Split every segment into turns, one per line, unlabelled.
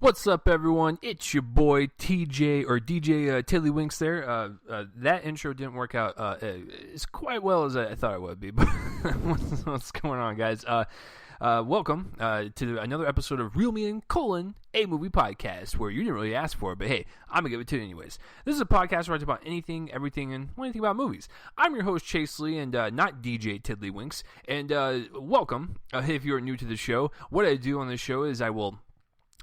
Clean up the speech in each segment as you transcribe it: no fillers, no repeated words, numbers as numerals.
What's up, everyone? It's your boy TJ or DJ Tiddlywinks there. That intro didn't work out as quite well as I thought it would be. But what's going on, guys? Welcome to another episode of Real Me and a movie podcast where you didn't really ask for it, but hey, I'm gonna give it to you anyways. This is a podcast where I talk about anything, everything, and anything about movies. I'm your host Chase Lee, and not DJ Tiddlywinks. And welcome if you're new to the show. What I do on this show is I will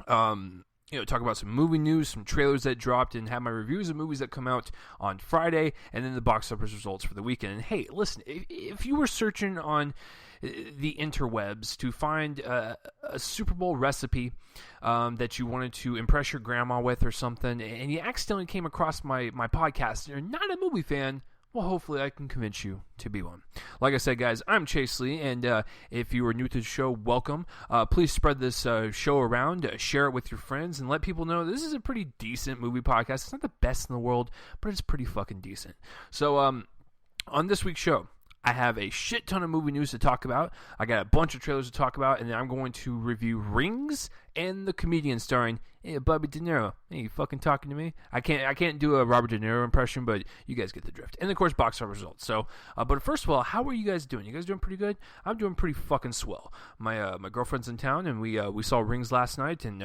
talk about some movie news, some trailers that dropped, and have my reviews of movies that come out on Friday, and then the box office results for the weekend. And hey, listen, if you were searching on the interwebs to find a Super Bowl recipe that you wanted to impress your grandma with or something, and you accidentally came across my podcast, and you're not a movie fan, well, hopefully I can convince you to be one. Like I said, guys, I'm Chase Lee, and if you are new to the show, welcome. Please spread this show around, share it with your friends, and let people know this is a pretty decent movie podcast. It's not the best in the world, but it's pretty fucking decent. So, on this week's show, I have a shit ton of movie news to talk about. I got a bunch of trailers to talk about, and then I'm going to review Rings and The Comedian starring Bobby De Niro. Hey, you fucking talking to me? I can't do a Robert De Niro impression, but you guys get the drift. And of course, box office results. So, but first of all, how are you guys doing? You guys doing pretty good? I'm doing pretty fucking swell. My girlfriend's in town, and we saw Rings last night, and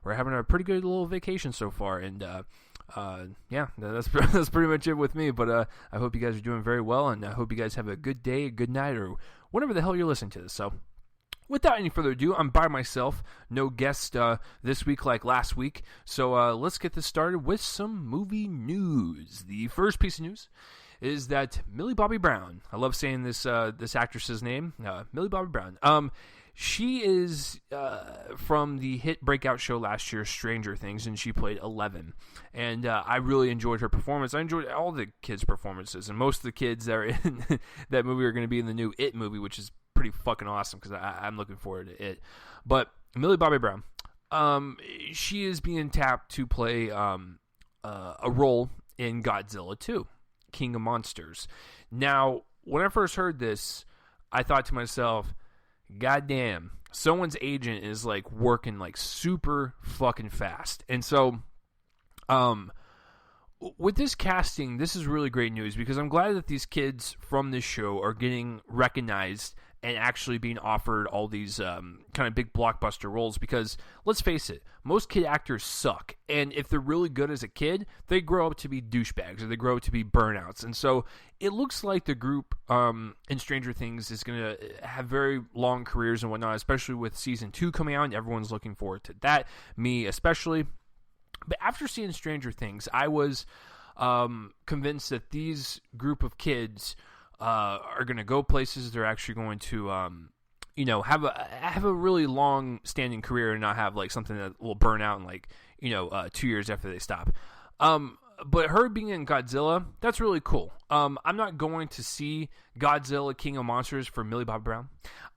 we're having a pretty good little vacation so far. And yeah, that's pretty much it with me, but I hope you guys are doing very well, and I hope you guys have a good day, a good night, or whatever the hell you're listening to this. So without any further ado, I'm by myself, no guest this week like last week, so let's get this started with some movie news. The first piece of news is that Millie Bobby Brown, I love saying this actress's name, Millie Bobby Brown, she is from the hit breakout show last year, Stranger Things, and she played 11. And I really enjoyed her performance. I enjoyed all the kids' performances, and most of the kids that are in that movie are going to be in the new It movie, which is pretty fucking awesome because I'm looking forward to it. But Millie Bobby Brown, she is being tapped to play a role in Godzilla 2, King of Monsters. Now, when I first heard this, I thought to myself, goddamn, someone's agent is like working like super fucking fast. And so with this casting, this is really great news because I'm glad that these kids from this show are getting recognized and actually being offered all these kind of big blockbuster roles, because let's face it, most kid actors suck, and if they're really good as a kid, they grow up to be douchebags or they grow up to be burnouts. And so it looks like the group in Stranger Things is going to have very long careers and whatnot, especially with season 2 coming out, and everyone's looking forward to that, me especially. But after seeing Stranger Things, I was convinced that these group of kids are going to go places. They're actually going to, have a really long standing career and not have like something that will burn out in 2 years after they stop. But her being in Godzilla, that's really cool. I'm not going to see Godzilla King of Monsters for Millie Bobby Brown.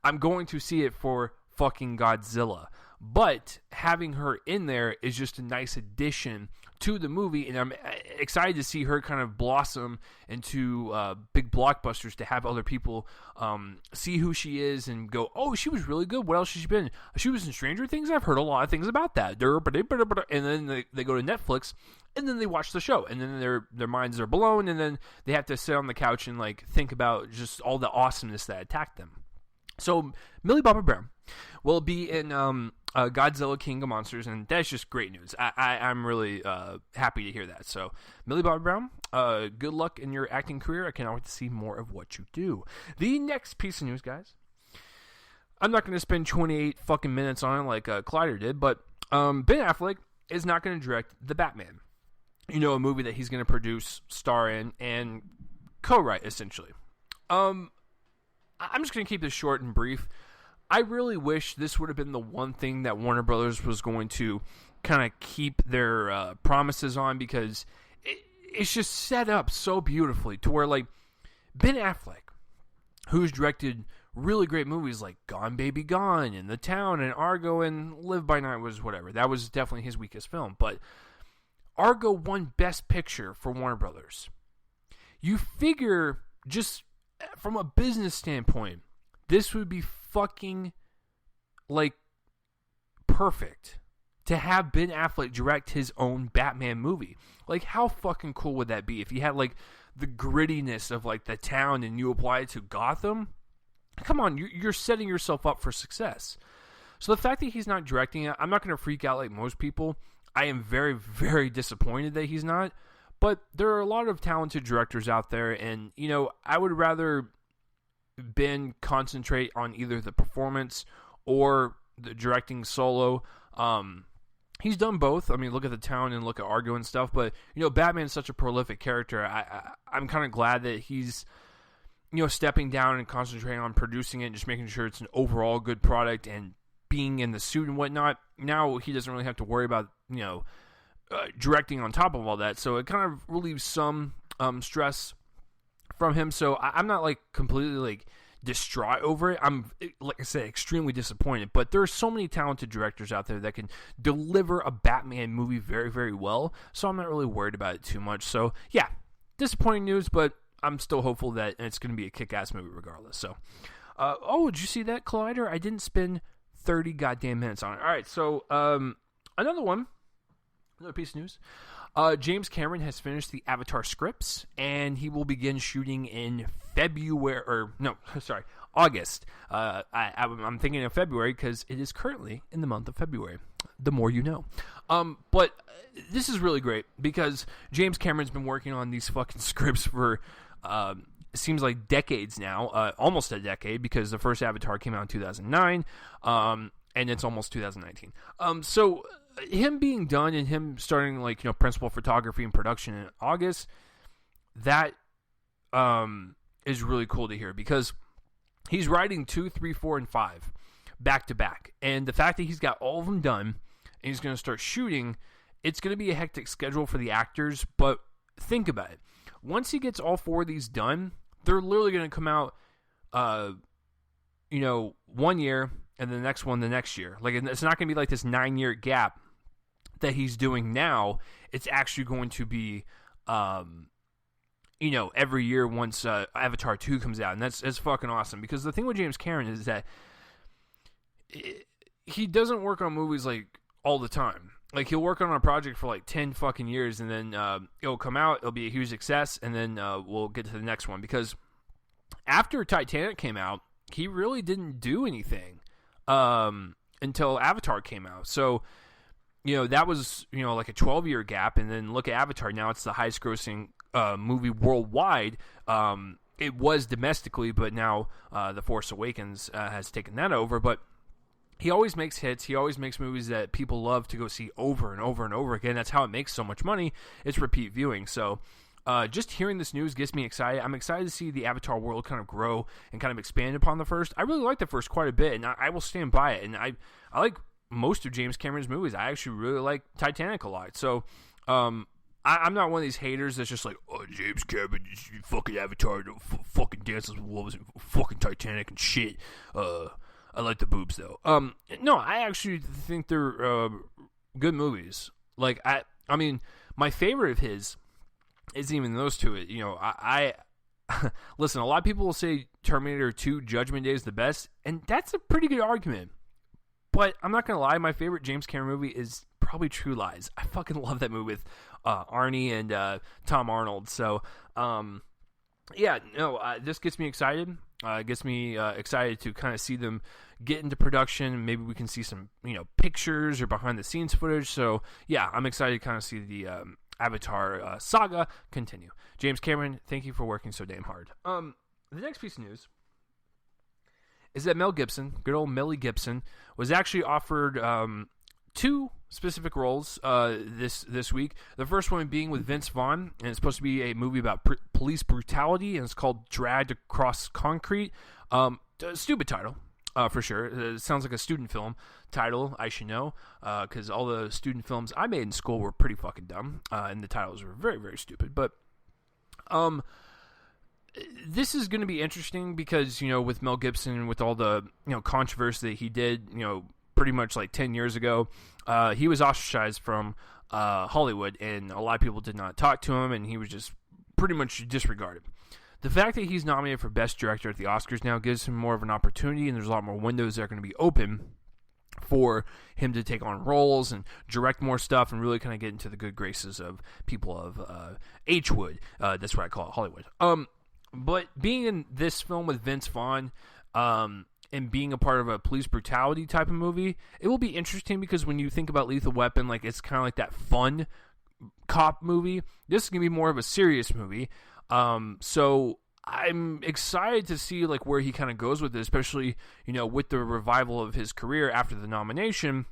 I'm going to see it for fucking Godzilla. But having her in there is just a nice addition to the movie, and I'm excited to see her kind of blossom into big blockbusters, to have other people see who she is and go, oh, she was really good. What else has she been? She was in Stranger Things? I've heard a lot of things about that. And then they go to Netflix, and then they watch the show, and then their minds are blown, and then they have to sit on the couch and like think about just all the awesomeness that attacked them. So Millie Bobby Brown will be in Godzilla King of Monsters, and that's just great news. I'm really happy to hear that. So Millie Bobby Brown, good luck in your acting career. I cannot wait to see more of what you do. The next piece of news, guys, I'm not going to spend 28 fucking minutes on it like Collider did, but Ben Affleck is not going to direct The Batman. A movie that he's going to produce, star in, and co-write, essentially. I'm just going to keep this short and brief. I really wish this would have been the one thing that Warner Brothers was going to kind of keep their promises on, because it's just set up so beautifully to where, like, Ben Affleck, who's directed really great movies like Gone Baby Gone and The Town and Argo and Live by Night was whatever. That was definitely his weakest film. But Argo won Best Picture for Warner Brothers. You figure, just from a business standpoint, this would be fucking, like, perfect to have Ben Affleck direct his own Batman movie. Like, how fucking cool would that be if you had, like, the grittiness of, like, the town and you apply it to Gotham? Come on, you're setting yourself up for success. So the fact that he's not directing it, I'm not going to freak out like most people. I am very, very disappointed that he's not. But there are a lot of talented directors out there, and, you know, I would rather Ben concentrate on either the performance or the directing solo. He's done both. I mean, look at The Town and look at Argo and stuff. But, you know, Batman's such a prolific character. I'm kind of glad that he's, you know, stepping down and concentrating on producing it and just making sure it's an overall good product and being in the suit and whatnot. Now he doesn't really have to worry about, you know, directing on top of all that. So it kind of relieves some stress from him. So I'm not, like, completely, like, distraught over it. I'm, like I said, extremely disappointed. But there are so many talented directors out there that can deliver a Batman movie very, very well. So I'm not really worried about it too much. So, yeah, disappointing news, but I'm still hopeful that it's going to be a kick-ass movie regardless. So, did you see that, Collider? I didn't spend 30 goddamn minutes on it. All right, so another piece of news. James Cameron has finished the Avatar scripts, and he will begin shooting in August. I'm thinking of February because it is currently in the month of February. The more you know. But this is really great because James Cameron's been working on these fucking scripts for it seems like decades now, almost a decade, because the first Avatar came out in 2009, and it's almost 2019. So him being done and him starting, like, you know, principal photography and production in August, that is really cool to hear because he's writing 2, 3, 4, and 5 back to back, and the fact that he's got all of them done and he's going to start shooting, it's going to be a hectic schedule for the actors. But think about it. Once he gets all 4 of these done, they're literally going to come out, 1 year, and the next one the next year. Like, it's not going to be like this 9-year gap that he's doing now. It's actually going to be, every year once Avatar 2 comes out, and that's fucking awesome. Because the thing with James Cameron is that he doesn't work on movies, like, all the time. Like, he'll work on a project for, like, 10 fucking years, and then it'll come out, it'll be a huge success, and then we'll get to the next one. Because after Titanic came out, he really didn't do anything until Avatar came out. So, you know, that was, you know, like a 12-year gap, and then look at Avatar. Now it's the highest-grossing movie worldwide. It was domestically, but now The Force Awakens has taken that over. But he always makes hits. He always makes movies that people love to go see over and over and over again. That's how it makes so much money. It's repeat viewing. So just hearing this news gets me excited. I'm excited to see the Avatar world kind of grow and kind of expand upon the first. I really like the first quite a bit, and I will stand by it. And I like most of James Cameron's movies. I actually really like Titanic a lot. So I'm not one of these haters that's just like, oh, James Cameron, fucking Avatar, fucking Dances with Wolves, fucking Titanic and shit. I like the boobs, though. No, I actually think they're good movies. Like, I mean, my favorite of his isn't even those two. You know, I listen, a lot of people will say Terminator 2 Judgment Day is the best, and that's a pretty good argument. But I'm not going to lie, my favorite James Cameron movie is probably True Lies. I fucking love that movie with Arnie and Tom Arnold. So, this gets me excited. Gets me excited to kind of see them get into production. Maybe we can see some, you know, pictures or behind the scenes footage. So yeah, I'm excited to kind of see the Avatar saga continue. James Cameron, thank you for working so damn hard. The next piece of news is that Mel Gibson, good old Melly Gibson, was actually offered 2 specific roles this week. The first one being with Vince Vaughn, and it's supposed to be a movie about police brutality, and it's called Dragged Across Concrete. Stupid title, for sure. It sounds like a student film title, I should know, because all the student films I made in school were pretty fucking dumb, and the titles were very, very stupid. But this is going to be interesting because, you know, with Mel Gibson, with all the, you know, controversy that he did, you know, pretty much like 10 years ago, he was ostracized from Hollywood, and a lot of people did not talk to him, and he was just pretty much disregarded. The fact that he's nominated for Best Director at the Oscars now gives him more of an opportunity, and there's a lot more windows that are going to be open for him to take on roles and direct more stuff and really kind of get into the good graces of people of H-Wood. That's what I call it, Hollywood. But being in this film with Vince Vaughn and being a part of a police brutality type of movie, it will be interesting because when you think about Lethal Weapon, like it's kind of like that fun cop movie. This is going to be more of a serious movie. So I'm excited to see like where he kind of goes with it, especially, you know, with the revival of his career after the nomination.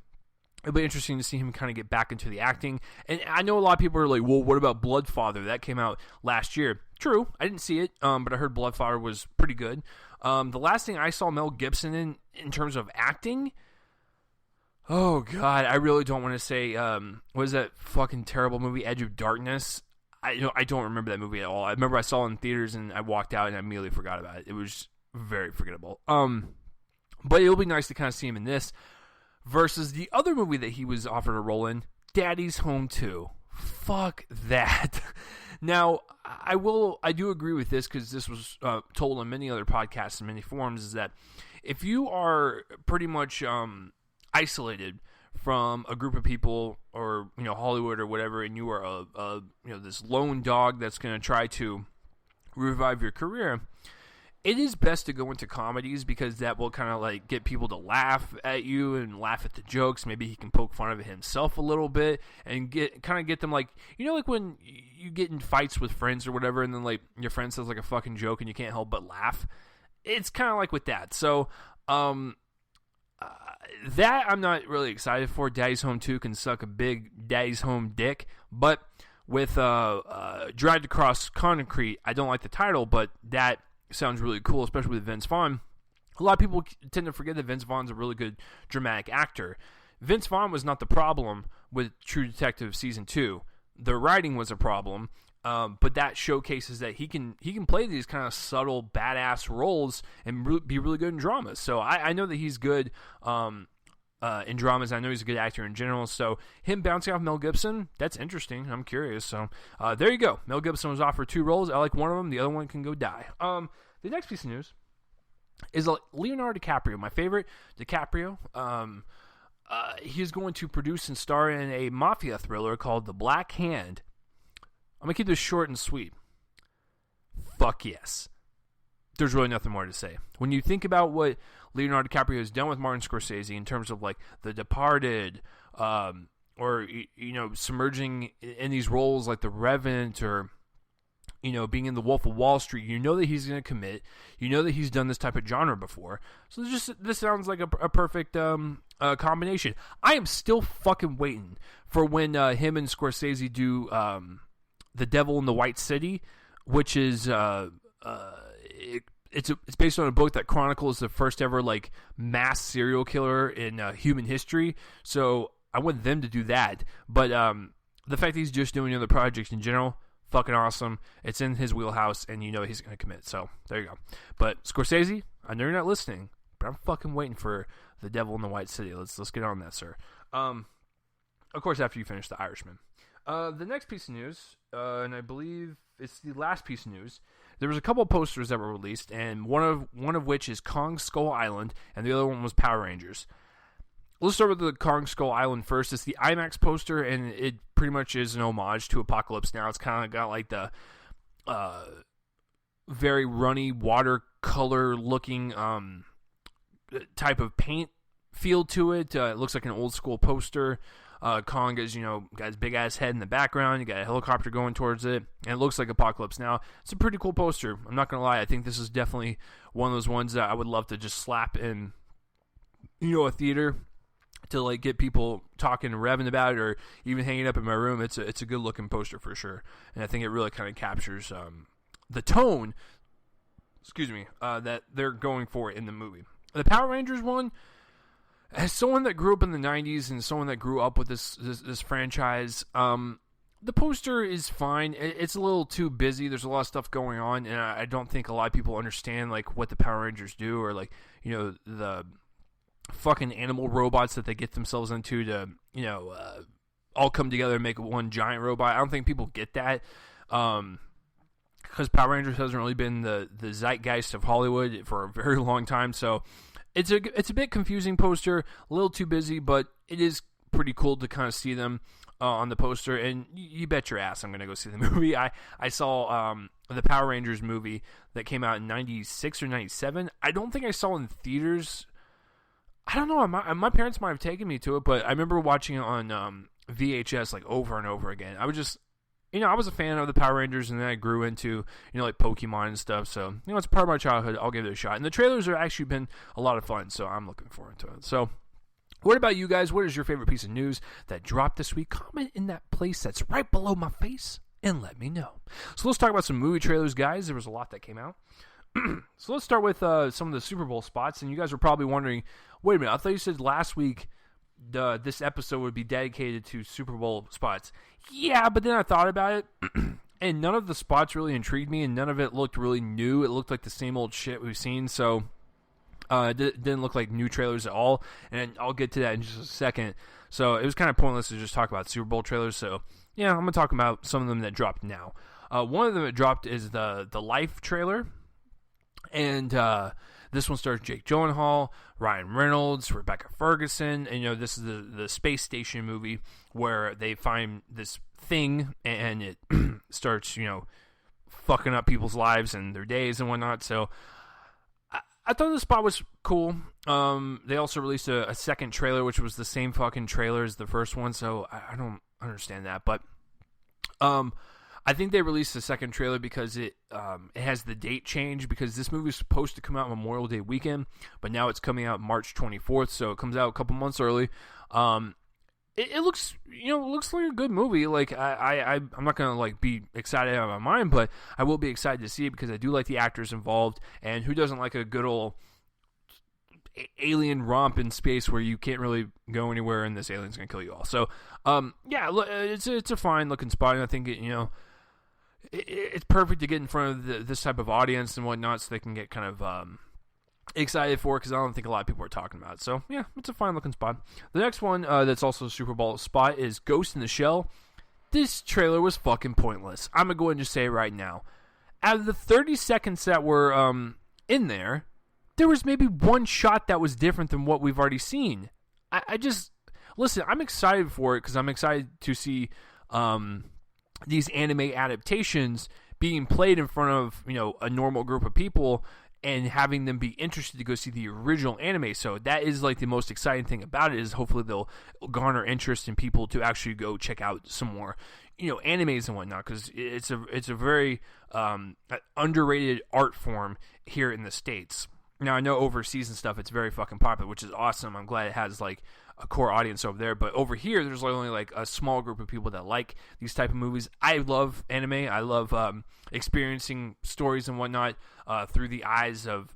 It'll be interesting to see him kind of get back into the acting. And I know a lot of people are like, well, what about Bloodfather? That came out last year. True, I didn't see it, but I heard Bloodfather was pretty good. The last thing I saw Mel Gibson in terms of acting, oh, God, I really don't want to say, what is that fucking terrible movie, Edge of Darkness? I don't remember that movie at all. I remember I saw it in theaters and I walked out and I immediately forgot about it. It was very forgettable. But it'll be nice to kind of see him in this versus the other movie that he was offered a role in, Daddy's Home 2. Fuck that. Now, I do agree with this because this was told on many other podcasts and many forums, is that if you are pretty much isolated from a group of people or, you know, Hollywood or whatever, and you are this lone dog that's going to try to revive your career, it is best to go into comedies because that will kind of like get people to laugh at you and laugh at the jokes. Maybe he can poke fun of it himself a little bit and get them like, you know, like when you get in fights with friends or whatever, and then like your friend says like a fucking joke and you can't help but laugh. It's kind of like with that. So, that I'm not really excited for. Daddy's Home 2 can suck a big Daddy's Home dick, but with Dragged Across Concrete, I don't like the title, but that sounds really cool, especially with Vince Vaughn. A lot of people tend to forget that Vince Vaughn's a really good dramatic actor. Vince Vaughn was not the problem with True Detective Season 2. The writing was a problem, but that showcases that he can play these kind of subtle, badass roles and be really good in dramas. So I know that he's good in dramas. I know he's a good actor in general. So him bouncing off Mel Gibson, that's interesting. I'm curious. So there you go. Mel Gibson was offered 2 roles. I like one of them. The other one can go die. The next piece of news is Leonardo DiCaprio, my favorite DiCaprio. He's going to produce and star in a mafia thriller called The Black Hand. I'm going to keep this short and sweet. Fuck yes. There's really nothing more to say. When you think about what Leonardo DiCaprio has done with Martin Scorsese in terms of like The Departed, or, you know, submerging in these roles like The Revenant, or, you know, being in The Wolf of Wall Street, you know that he's going to commit. You know that he's done this type of genre before. So this sounds like a perfect combination. I am still fucking waiting for when him and Scorsese do The Devil in the White City, which is it's based on a book that chronicles the first ever like mass serial killer in human history. So I want them to do that. But the fact that he's just doing other projects in general, fucking awesome. It's in his wheelhouse, and you know he's going to commit. So there you go. But Scorsese, I know you're not listening, but I'm fucking waiting for The Devil in the White City. Let's get on that, sir. Of course, after you finish The Irishman. The next piece of news, and I believe it's the last piece of news, there was a couple of posters that were released, and one of which is Kong Skull Island, and the other one was Power Rangers. Let's start with the Kong Skull Island first. It's the IMAX poster, and it pretty much is an homage to Apocalypse Now. It's kind of got like the very runny watercolor-looking type of paint feel to it. It looks like an old-school poster. Kong is, got his big-ass head in the background. You got a helicopter going towards it, and it looks like Apocalypse Now. It's a pretty cool poster. I'm not going to lie. I think this is definitely one of those ones that I would love to just slap in, a theater to, like, get people talking and revving about it, or even hanging up in my room. It's a good-looking poster for sure, and I think it really kind of captures the tone, that they're going for in the movie. The Power Rangers one, as someone that grew up in the 90s and someone that grew up with this franchise, the poster is fine. It's a little too busy. There's a lot of stuff going on, and I don't think a lot of people understand, like, what the Power Rangers do, or, like, the fucking animal robots that they get themselves into to, all come together and make one giant robot. I don't think people get that, because Power Rangers hasn't really been the zeitgeist of Hollywood for a very long time, so it's a bit confusing poster, a little too busy, but it is pretty cool to kind of see them on the poster. And you bet your ass I'm going to go see the movie. I saw the Power Rangers movie that came out in 96 or 97. I don't think I saw in theaters. I don't know. My parents might have taken me to it, but I remember watching it on VHS like over and over again. I was just, I was a fan of the Power Rangers, and then I grew into, like Pokemon and stuff. So, it's part of my childhood. I'll give it a shot. And the trailers have actually been a lot of fun, so I'm looking forward to it. So, what about you guys? What is your favorite piece of news that dropped this week? Comment in that place that's right below my face and let me know. So, let's talk about some movie trailers, guys. There was a lot that came out. So, let's start with some of the Super Bowl spots. And you guys were probably wondering, wait a minute, I thought you said last week this episode would be dedicated to Super Bowl spots. Yeah, but then I thought about it, and none of the spots really intrigued me, and none of it looked really new. It looked like the same old shit we've seen, so it didn't look like new trailers at all, and I'll get to that in just a second. So it was kind of pointless to just talk about Super Bowl trailers, so yeah, I'm going to talk about some of them that dropped now. One of them that dropped is the Life trailer, and this one stars Jake Gyllenhaal, Ryan Reynolds, Rebecca Ferguson, and this is the space station movie where they find this thing and it starts, fucking up people's lives and their days and whatnot. So I thought the spot was cool. They also released a second trailer, which was the same fucking trailer as the first one, so I don't understand that, but I think they released the second trailer because it has the date change, because this movie was supposed to come out Memorial Day weekend, but now it's coming out March 24th, so it comes out a couple months early. It looks, looks like a good movie. Like I'm not gonna like be excited out of my mind, but I will be excited to see it because I do like the actors involved, and who doesn't like a good old alien romp in space where you can't really go anywhere and this alien's gonna kill you all. So yeah, it's a fine looking spot, and I think it's perfect to get in front of this type of audience and whatnot, so they can get kind of excited for it, because I don't think a lot of people are talking about it. So yeah, it's a fine looking spot. The next one that's also a Super Bowl spot is Ghost in the Shell. This trailer was fucking pointless. I'm gonna go ahead and just say it right now. Out of the 30 seconds that were in there was maybe one shot that was different than what we've already seen. I just listen. I'm excited for it because I'm excited to see these anime adaptations being played in front of a normal group of people and having them be interested to go see the original anime. So that is like the most exciting thing about it, is hopefully they'll garner interest in people to actually go check out some more animes and whatnot, because it's a very underrated art form here in the States. Now I know overseas and stuff it's very fucking popular, which is awesome. I'm glad it has like a core audience over there, but over here there's only like a small group of people that like these type of movies. I love anime. I love experiencing stories and whatnot through the eyes of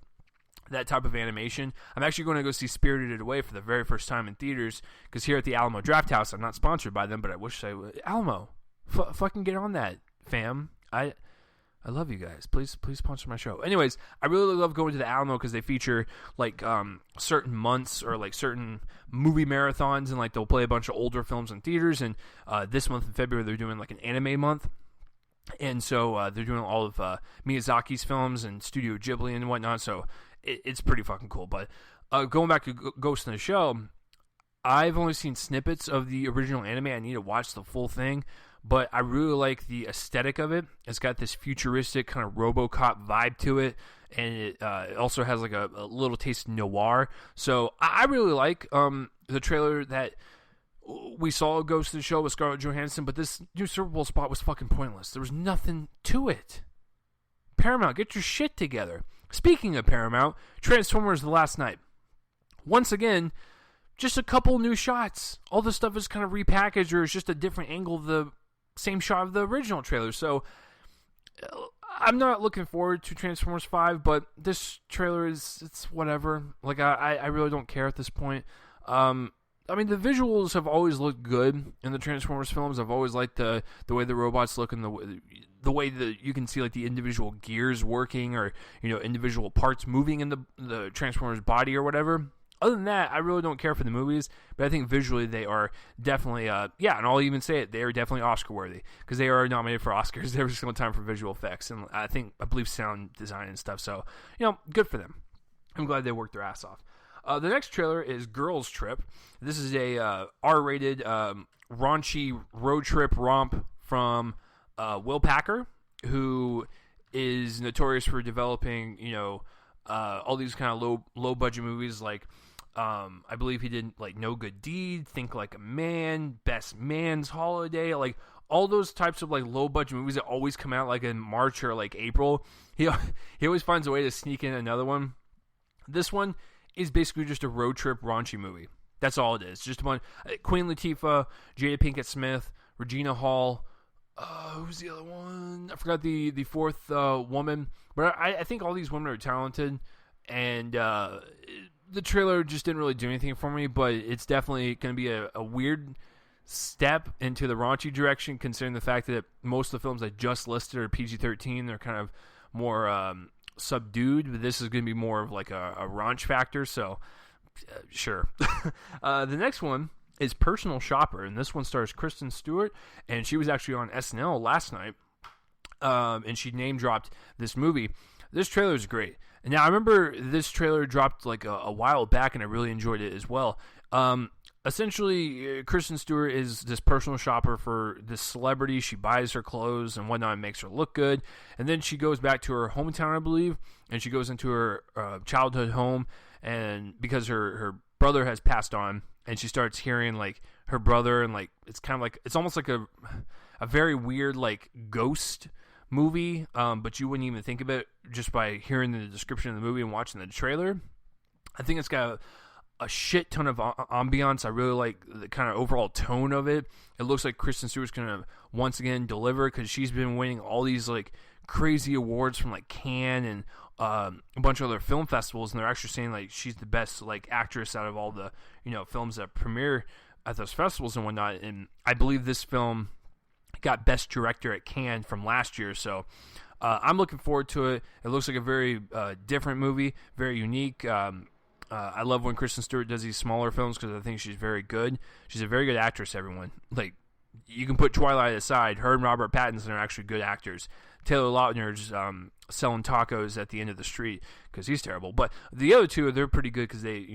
that type of animation. I'm actually going to go see Spirited Away for the very first time in theaters, because here at the Alamo Draft House, I'm not sponsored by them, but I wish I would. Alamo, fucking get on that, fam. I love you guys. Please sponsor my show. Anyways, I really love going to the Alamo because they feature like certain months or like certain movie marathons, and like they'll play a bunch of older films in theaters. And this month in February they're doing like an anime month, and so they're doing all of Miyazaki's films and Studio Ghibli and whatnot. So it's pretty fucking cool. But going back to Ghost in the Shell, I've only seen snippets of the original anime. I need to watch the full thing. But I really like the aesthetic of it. It's got this futuristic kind of RoboCop vibe to it, and it also has like a little taste of noir. So I really like the trailer that we saw Ghost in the Shell with Scarlett Johansson, but this new Super Bowl spot was fucking pointless. There was nothing to it. Paramount, get your shit together. Speaking of Paramount, Transformers The Last Night. Once again, just a couple new shots. All this stuff is kind of repackaged, or it's just a different angle of the same shot of the original trailer. So I'm not looking forward to Transformers 5, but this trailer it's whatever. Like I really don't care at this point. I mean, the visuals have always looked good in the Transformers films. I've always liked the way the robots look, and the way that you can see like the individual gears working, or individual parts moving in the Transformers body or whatever. Other than that, I really don't care for the movies, but I think visually they are definitely, and I'll even say it, they are definitely Oscar-worthy, because they are nominated for Oscars every single time for visual effects, and I believe sound design and stuff, so, good for them. I'm glad they worked their ass off. The next trailer is Girls Trip. This is a R-rated raunchy road trip romp from Will Packer, who is notorious for developing, all these kind of low budget movies. Like, I believe he did like No Good Deed, Think Like a Man, Best Man's Holiday, like all those types of like low budget movies that always come out like in March or like April. He always finds a way to sneak in another one. This one is basically just a road trip raunchy movie. That's all it is. Just a bunch. Queen Latifah, Jada Pinkett Smith, Regina Hall. Who's the other one? I forgot the fourth woman. But I think all these women are talented. And the trailer just didn't really do anything for me. But it's definitely going to be a weird step into the raunchy direction, considering the fact that most of the films I just listed are PG-13. They're kind of more subdued. But this is going to be more of like a raunch factor. So, sure. The next one is Personal Shopper, and this one stars Kristen Stewart, and she was actually on SNL last night, and she name-dropped this movie. This trailer is great. And now, I remember this trailer dropped like a while back, and I really enjoyed it as well. Essentially, Kristen Stewart is this personal shopper for this celebrity. She buys her clothes and whatnot and makes her look good. And then she goes back to her hometown, I believe, and she goes into her childhood home, and because her brother has passed on, and she starts hearing like her brother, and like it's kind of like, it's almost like a very weird like ghost movie, but you wouldn't even think of it just by hearing the description of the movie and watching the trailer. I think it's got a shit ton of ambiance. I really like the kind of overall tone of it. It looks like Kristen Stewart's gonna once again deliver, because she's been winning all these like crazy awards from like Cannes and a bunch of other film festivals, and they're actually saying like she's the best like actress out of all the films that premiere at those festivals and whatnot. And I believe this film got Best Director at Cannes from last year, so I'm looking forward to it. It looks like a very different movie, very unique. I love when Kristen Stewart does these smaller films, because I think she's very good. She's a very good actress, everyone. Like, you can put Twilight aside. Her and Robert Pattinson are actually good actors. Taylor Lautner's selling tacos at the end of the street because he's terrible. But the other two, they're pretty good because they,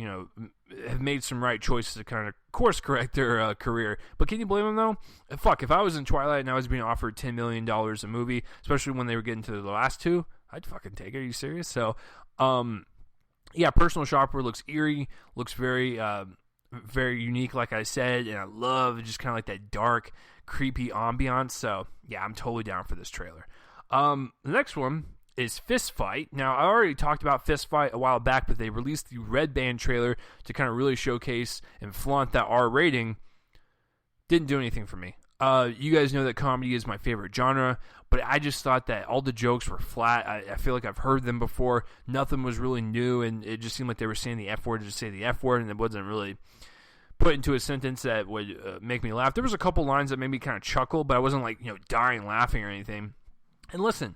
have made some right choices to kind of course correct their career. But can you blame them, though? Fuck, if I was in Twilight and I was being offered $10 million a movie, especially when they were getting to the last two, I'd fucking take it. Are you serious? So, yeah, Personal Shopper looks eerie, looks very, very unique, like I said, and I love just kind of like that dark, creepy ambiance. So, yeah, I'm totally down for this trailer. The next one is Fist Fight. Now, I already talked about Fist Fight a while back, but they released the Red Band trailer to kind of really showcase and flaunt that R rating. Didn't do anything for me. You guys know that comedy is my favorite genre, but I just thought that all the jokes were flat. I feel like I've heard them before. Nothing was really new, and it just seemed like they were saying the F word to just say the F word, and it wasn't really put into a sentence that would make me laugh. There was a couple lines that made me kind of chuckle, but I wasn't like, dying laughing or anything. And listen,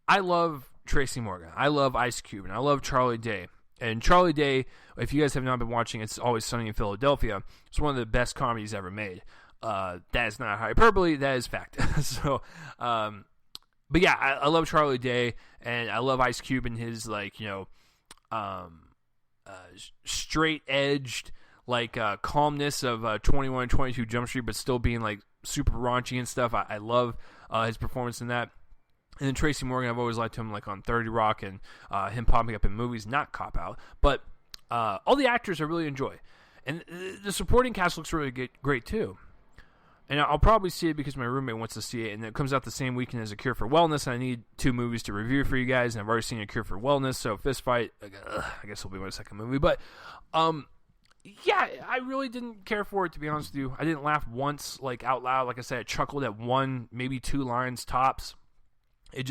I love Tracy Morgan. I love Ice Cube, and I love Charlie Day. And Charlie Day, if you guys have not been watching It's Always Sunny in Philadelphia, it's one of the best comedies ever made. That is not hyperbole, that is fact. So, but yeah, I love Charlie Day, and I love Ice Cube and his like, straight-edged like calmness of 21 and 22 Jump Street, but still being like super raunchy and stuff. I love his performance in that. And then Tracy Morgan, I've always liked him like on 30 Rock and him popping up in movies, not Cop Out. But all the actors I really enjoy. And the supporting cast looks really great too. And I'll probably see it because my roommate wants to see it, and it comes out the same weekend as A Cure for Wellness, and I need 2 movies to review for you guys, and I've already seen A Cure for Wellness, so Fist Fight, I guess will be my second movie. But, yeah, I really didn't care for it, to be honest with you. I didn't laugh once, like, out loud. Like I said, I chuckled at 1, maybe 2 lines tops. It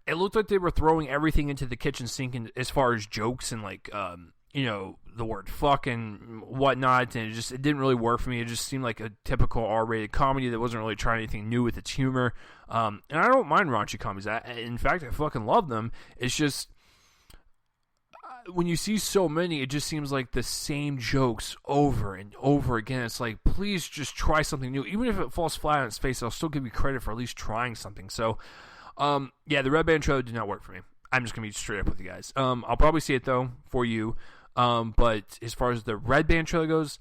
looked like they were throwing everything into the kitchen sink as far as jokes and, like, the word fuck and whatnot, and it didn't really work for me. It just seemed like a typical R-rated comedy that wasn't really trying anything new with its humor. And I don't mind raunchy comedies. In fact, I fucking love them. It's just, when you see so many, it just seems like the same jokes over and over again. It's like, please just try something new. Even if it falls flat on its face, I'll still give you credit for at least trying something. So, yeah, the Red Band trailer did not work for me. I'm just going to be straight up with you guys. I'll probably see it, though, for you. But as far as the Red Band trailer goes,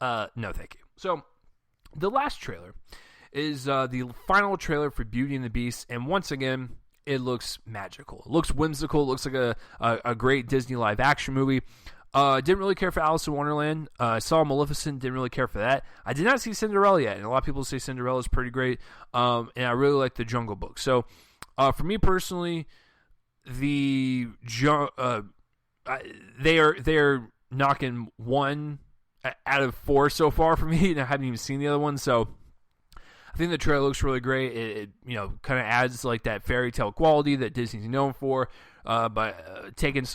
no thank you. So the last trailer is the final trailer for Beauty and the Beast, and once again, it looks magical. It looks whimsical. It looks like a great Disney live action movie. Didn't really care for Alice in Wonderland. I saw Maleficent. Didn't really care for that. I did not see Cinderella yet, and a lot of people say Cinderella is pretty great. And I really like the Jungle Book. So, for me personally, they're knocking 1 out of 4 so far for me, and I haven't even seen the other one. So, I think the trailer looks really great. It kind of adds like that fairy tale quality that Disney's known for, by taking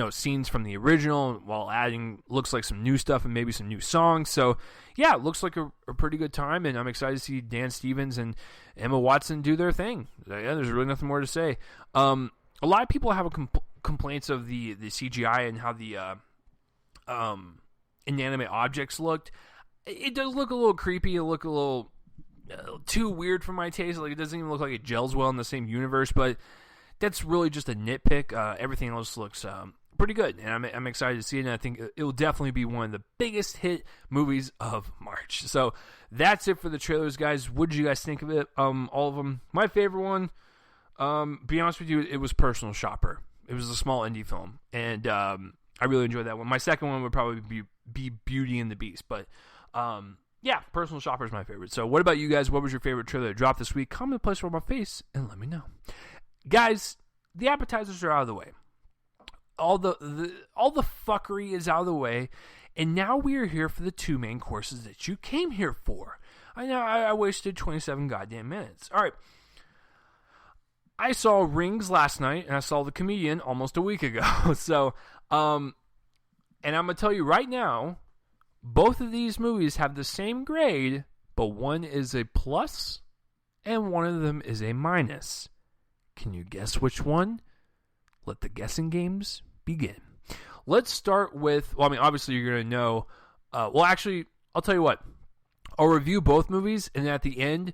scenes from the original while adding looks like some new stuff and maybe some new songs. So yeah, it looks like a pretty good time, and I'm excited to see Dan Stevens and Emma Watson do their thing. Yeah, there's really nothing more to say. A lot of people have complaints of the CGI and how the inanimate objects looked. It does look a little creepy. It look a little too weird for my taste. Like, it doesn't even look like it gels well in the same universe, but that's really just a nitpick. Everything else looks pretty good, and I'm excited to see it, and I think it will definitely be one of the biggest hit movies of March. So that's it for the trailers, guys. What did you guys think of it? All of them. My favorite one, be honest with you, it was Personal Shopper. It was a small indie film, and I really enjoyed that one. My second one would probably be Beauty and the Beast, but yeah, Personal Shopper is my favorite. So what about you guys? What was your favorite trailer that dropped this week? Comment in the place for my face and let me know. Guys, the appetizers are out of the way. All the fuckery is out of the way, and now we are here for the 2 main courses that you came here for. I know I wasted 27 goddamn minutes. All right. I saw Rings last night, and I saw The Comedian almost a week ago. So, and I'm going to tell you right now, both of these movies have the same grade, but one is a plus, and one of them is a minus. Can you guess which one? Let the guessing games begin. Let's start with, well, I mean, obviously you're going to know, actually, I'll tell you what. I'll review both movies, and at the end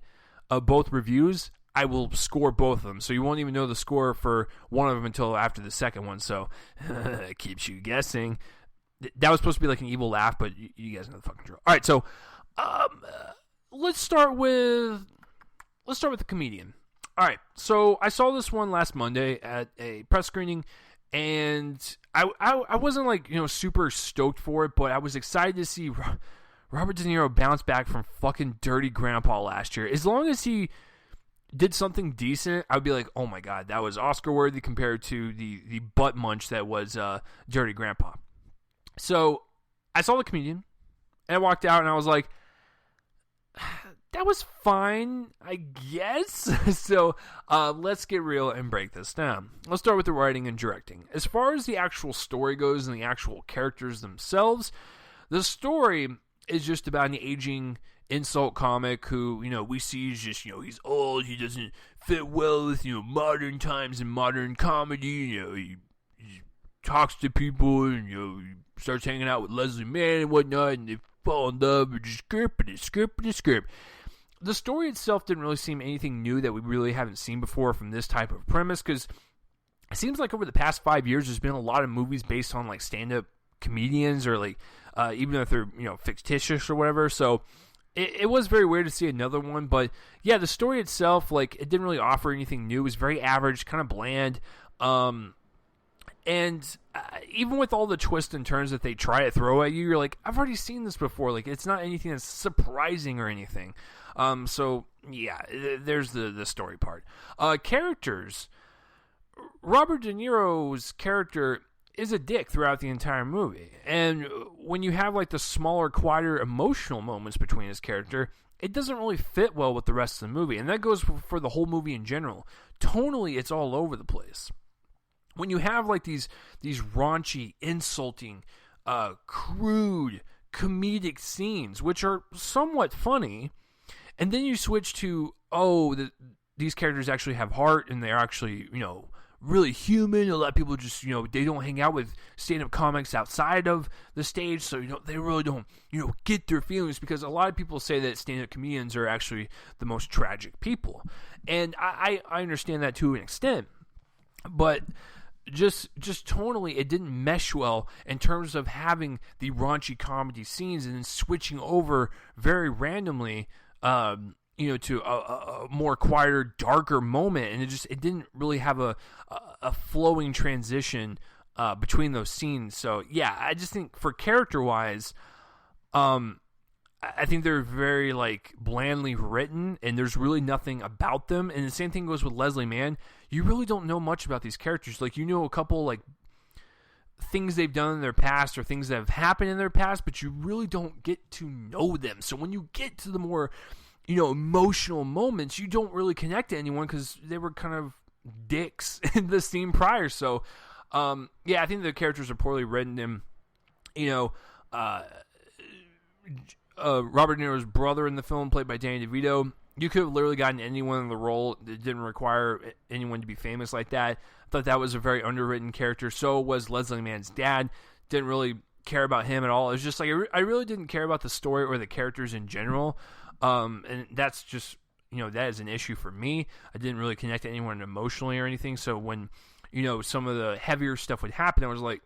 of both reviews, I will score both of them. So you won't even know the score for one of them until after the second one. So it keeps you guessing. That was supposed to be like an evil laugh, but you guys know the fucking drill. All right, so let's start with The Comedian. All right, so I saw this one last Monday at a press screening, and I wasn't like super stoked for it, but I was excited to see Robert De Niro bounce back from fucking Dirty Grandpa last year. As long as he did something decent, I'd be like, oh my god, that was Oscar worthy compared to the butt munch that was Dirty Grandpa. So I saw The Comedian, and I walked out, and I was like, that was fine, I guess. So let's get real and break this down. Let's start with the writing and directing. As far as the actual story goes and the actual characters themselves, the story is just about an aging insult comic who, we see is just, he's old, he doesn't fit well with, modern times and modern comedy, he talks to people, and, he starts hanging out with Leslie Mann and whatnot, and they fall in love with script. The story itself didn't really seem anything new that we really haven't seen before from this type of premise, because it seems like over the past 5 years, there's been a lot of movies based on, like, stand-up comedians, or, like, even if they're, fictitious or whatever, so it was very weird to see another one, but, yeah, the story itself, like, it didn't really offer anything new. It was very average, kind of bland, and even with all the twists and turns that they try to throw at you, you're like, I've already seen this before. Like, it's not anything that's surprising or anything. So, yeah, there's the story part. Characters. Robert De Niro's character is a dick throughout the entire movie. And when you have, like, the smaller, quieter, emotional moments between his character, it doesn't really fit well with the rest of the movie. And that goes for the whole movie in general. Tonally, it's all over the place. When you have like these raunchy, insulting, crude, comedic scenes, which are somewhat funny, and then you switch to, these characters actually have heart, and they're actually, really human. A lot of people just, they don't hang out with stand-up comics outside of the stage, so, they really don't, get their feelings, because a lot of people say that stand-up comedians are actually the most tragic people. And I understand that to an extent, but just tonally, it didn't mesh well in terms of having the raunchy comedy scenes and then switching over very randomly, to a more quieter, darker moment, and it didn't really have a flowing transition between those scenes. So yeah, I just think for character wise, I think they're very like blandly written, and there's really nothing about them. And the same thing goes with Leslie Mann. You really don't know much about these characters. Like, you know a couple like things they've done in their past or things that have happened in their past, but you really don't get to know them. So when you get to the more, emotional moments, you don't really connect to anyone because they were kind of dicks in the scene prior. So, I think the characters are poorly written. And, Robert De Niro's brother in the film, played by Danny DeVito, you could have literally gotten anyone in the role. It didn't require anyone to be famous like that. I thought that was a very underwritten character. So was Leslie Mann's dad. Didn't really care about him at all. It was just like, I really didn't care about the story or the characters in general. And that's just, that is an issue for me. I didn't really connect to anyone emotionally or anything. So when, some of the heavier stuff would happen, I was like,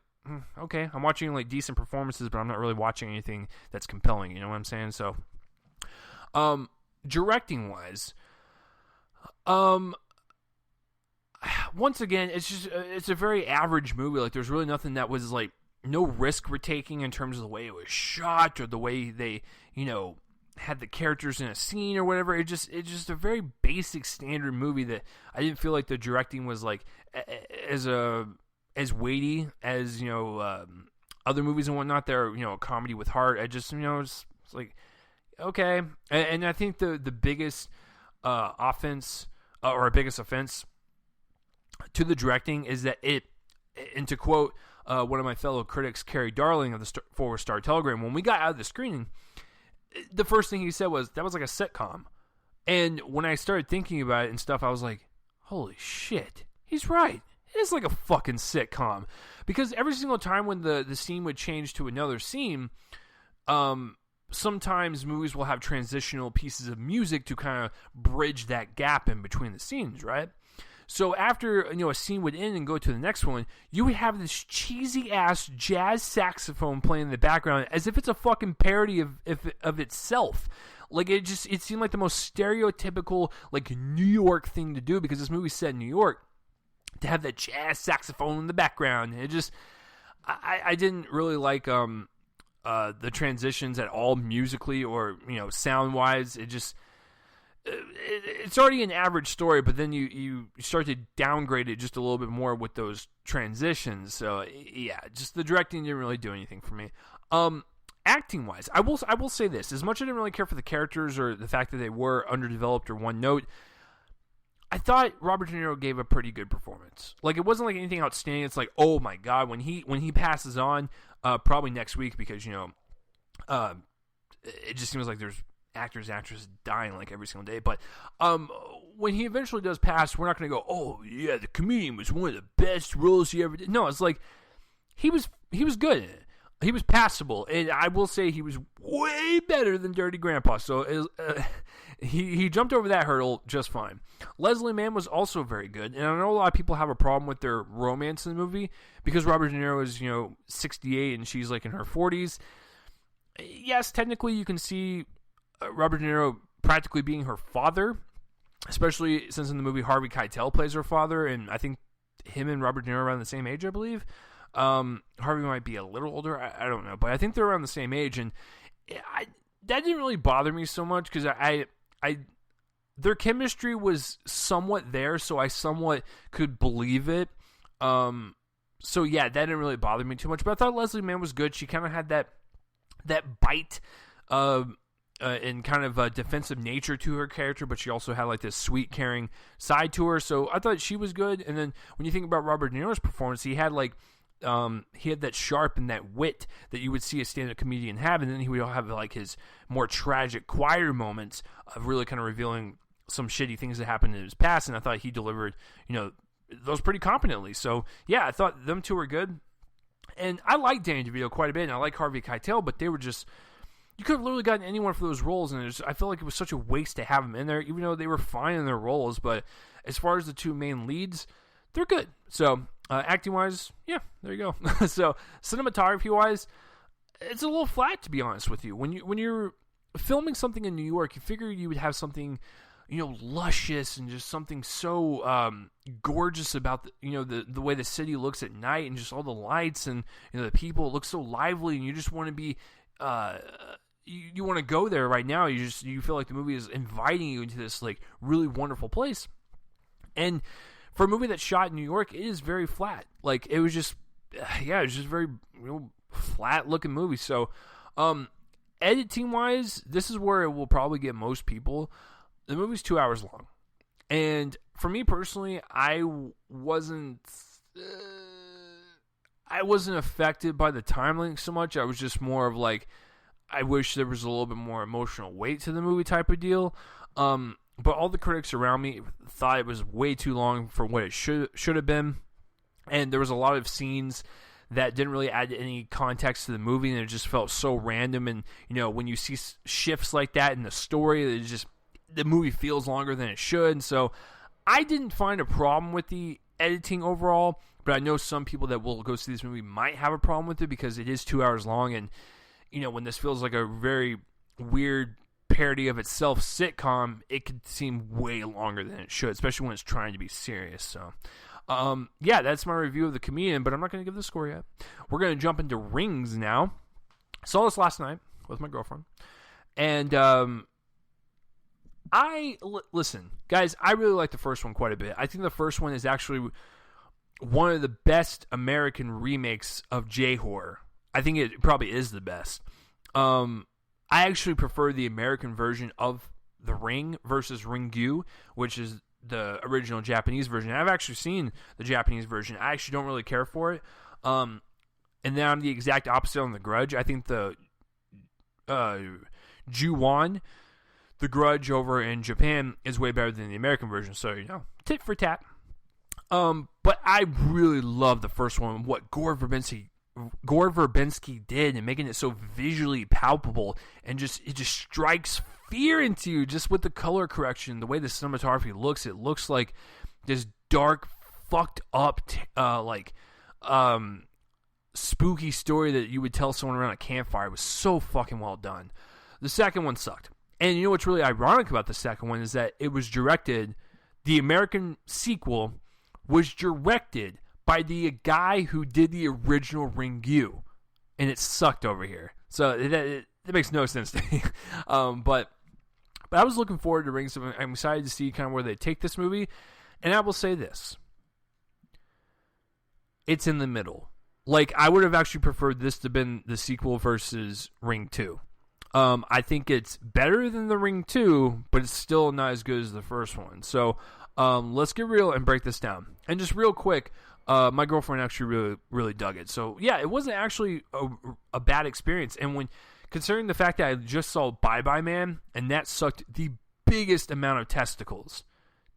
okay, I'm watching like decent performances, but I'm not really watching anything that's compelling. You know what I'm saying? So, directing wise, once again, it's a very average movie. Like, there's really nothing that was like, no risk we're taking in terms of the way it was shot or the way they, had the characters in a scene or whatever. It's just a very basic standard movie that I didn't feel like the directing was like as weighty as, other movies and whatnot. They're, a comedy with heart. I just, it's like, okay. And I think the biggest offense or biggest offense to the directing is that and to quote one of my fellow critics, Carrie Darling of the Forward Star Telegram, when we got out of the screening, the first thing he said was, that was like a sitcom. And when I started thinking about it and stuff, I was like, holy shit, he's right. It is like a fucking sitcom. Because every single time when the scene would change to another scene, sometimes movies will have transitional pieces of music to kind of bridge that gap in between the scenes, right? So after, a scene would end and go to the next one, you would have this cheesy-ass jazz saxophone playing in the background as if it's a fucking parody of itself. Like, it seemed like the most stereotypical, like, New York thing to do, because this movie's set in New York, to have that jazz saxophone in the background. It just, I didn't really like the transitions at all musically or, sound-wise. It just... It's already an average story, but then you start to downgrade it just a little bit more with those transitions. So yeah, just the directing didn't really do anything for me. Acting wise, I will say this: as much as I didn't really care for the characters or the fact that they were underdeveloped or one note, I thought Robert De Niro gave a pretty good performance. Like, it wasn't like anything outstanding. It's like, oh my god, when he passes on, probably next week, because it just seems like there's actresses dying like every single day. But when he eventually does pass, we're not going to go, oh yeah, the comedian was one of the best roles he ever did. No, it's like he was good. He was passable, and I will say he was way better than Dirty Grandpa. So he jumped over that hurdle just fine. Leslie Mann was also very good, and I know a lot of people have a problem with their romance in the movie because Robert De Niro is 68 and she's like in her 40s. Yes, technically you can see Robert De Niro practically being her father, especially since in the movie Harvey Keitel plays her father, and I think him and Robert De Niro are around the same age, I believe. Harvey might be a little older, I don't know, but I think they're around the same age, and that didn't really bother me so much because their chemistry was somewhat there, so I somewhat could believe it. So yeah, that didn't really bother me too much, but I thought Leslie Mann was good. She kind of had that bite and kind of a defensive nature to her character, but she also had like this sweet, caring side to her. So I thought she was good. And then when you think about Robert De Niro's performance, he had that sharp and that wit that you would see a stand-up comedian have, and then he would have like his more tragic, quieter moments of really kind of revealing some shitty things that happened in his past. And I thought he delivered, those pretty competently. So yeah, I thought them two were good. And I like Danny DeVito quite a bit, and I like Harvey Keitel, but they were just... You could have literally gotten anyone for those roles, and I felt like it was such a waste to have them in there, even though they were fine in their roles. But as far as the two main leads, they're good. So Acting wise, yeah, there you go. So cinematography wise, it's a little flat, to be honest with you. When you're filming something in New York, you figure you would have something, luscious and just something so gorgeous about the way the city looks at night and just all the lights and the people. It looks so lively, and you just want to be you want to go there right now. You feel like the movie is inviting you into this like really wonderful place. And for a movie that's shot in New York, it is very flat. Like it was just very flat looking movie. So editing wise, this is where it will probably get most people. The movie's 2 hours long, and for me personally, I wasn't affected by the time length so much. I was just more of like, I wish there was a little bit more emotional weight to the movie type of deal. But all the critics around me thought it was way too long for what it should have been, and there was a lot of scenes that didn't really add any context to the movie, and it just felt so random. And when you see shifts like that in the story, the movie feels longer than it should. And so I didn't find a problem with the editing overall, but I know some people that will go see this movie might have a problem with it because it is 2 hours long, and when this feels like a very weird parody of itself sitcom, it could seem way longer than it should, especially when it's trying to be serious. So that's my review of The Comedian, but I'm not going to give the score yet. We're going to jump into Rings now. Saw this last night with my girlfriend, and listen, guys, I really like the first one quite a bit. I think the first one is actually one of the best American remakes of J-horror. I think it probably is the best. I actually prefer the American version of The Ring versus Ringu, which is the original Japanese version. I've actually seen the Japanese version. I actually don't really care for it. And then I'm the exact opposite on The Grudge. I think the Ju-On, The Grudge over in Japan, is way better than the American version. So, tit for tat. But I really love the first one. What Gore Verbinski did and making it so visually palpable, and it just strikes fear into you just with the color correction, the way the cinematography looks. It looks like this dark, fucked up, spooky story that you would tell someone around a campfire. It was so fucking well done. The second one sucked. And what's really ironic about the second one is that it was directed, the American sequel was directed by the guy who did the original Ringu, and it sucked over here. So it makes no sense to me. But I was looking forward to Rings. I'm excited to see kind of where they take this movie. And I will say this. It's in the middle. Like, I would have actually preferred this to have been the sequel versus Ring 2. I think it's better than the Ring 2, but it's still not as good as the first one. So let's get real and break this down. And just real quick, my girlfriend actually really, really dug it. So, yeah, it wasn't actually a bad experience. And when considering the fact that I just saw Bye Bye Man, and that sucked the biggest amount of testicles,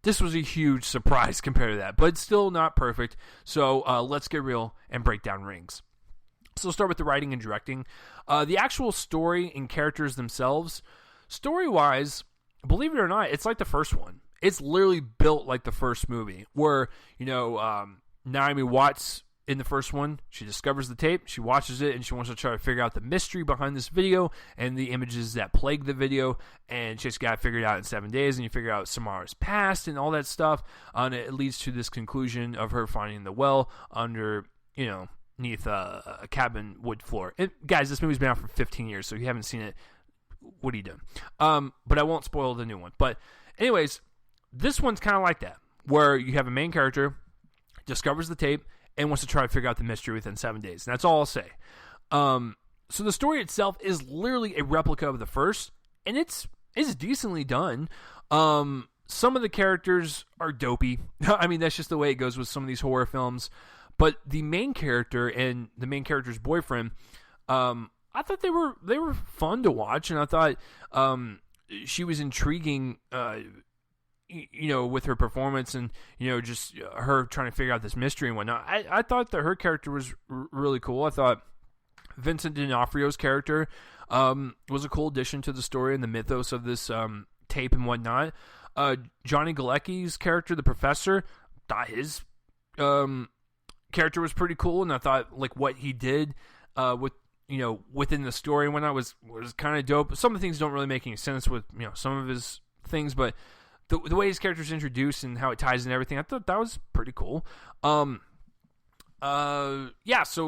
this was a huge surprise compared to that. But it's still not perfect. So let's get real and break down Rings. So we'll start with the writing and directing. The actual story and characters themselves, story-wise, believe it or not, it's like the first one. It's literally built like the first movie, where, Naomi Watts in the first one, she discovers the tape, she watches it, and she wants to try to figure out the mystery behind this video and the images that plague the video, and she just got to figure it out in 7 days, and you figure out Samara's past and all that stuff, and it leads to this conclusion of her finding the well under, beneath a cabin wood floor. Guys, this movie's been out for 15 years, so if you haven't seen it, what are you doing? But I won't spoil the new one. But anyways, this one's kind of like that, where you have a main character, discovers the tape, and wants to try to figure out the mystery within 7 days. And that's all I'll say. So the story itself is literally a replica of the first, and it's decently done. Some of the characters are dopey. I mean, that's just the way it goes with some of these horror films. But the main character and the main character's boyfriend, I thought they were fun to watch, and I thought she was intriguing, with her performance and, just her trying to figure out this mystery and whatnot. I thought that her character was really cool. I thought Vincent D'Onofrio's character was a cool addition to the story and the mythos of this tape and whatnot. Johnny Galecki's character, the professor, thought his character was pretty cool, and I thought like what he did with within the story and whatnot was kind of dope. Some of the things don't really make any sense with some of his things, but the way his character's introduced and how it ties in everything, I thought that was pretty cool. So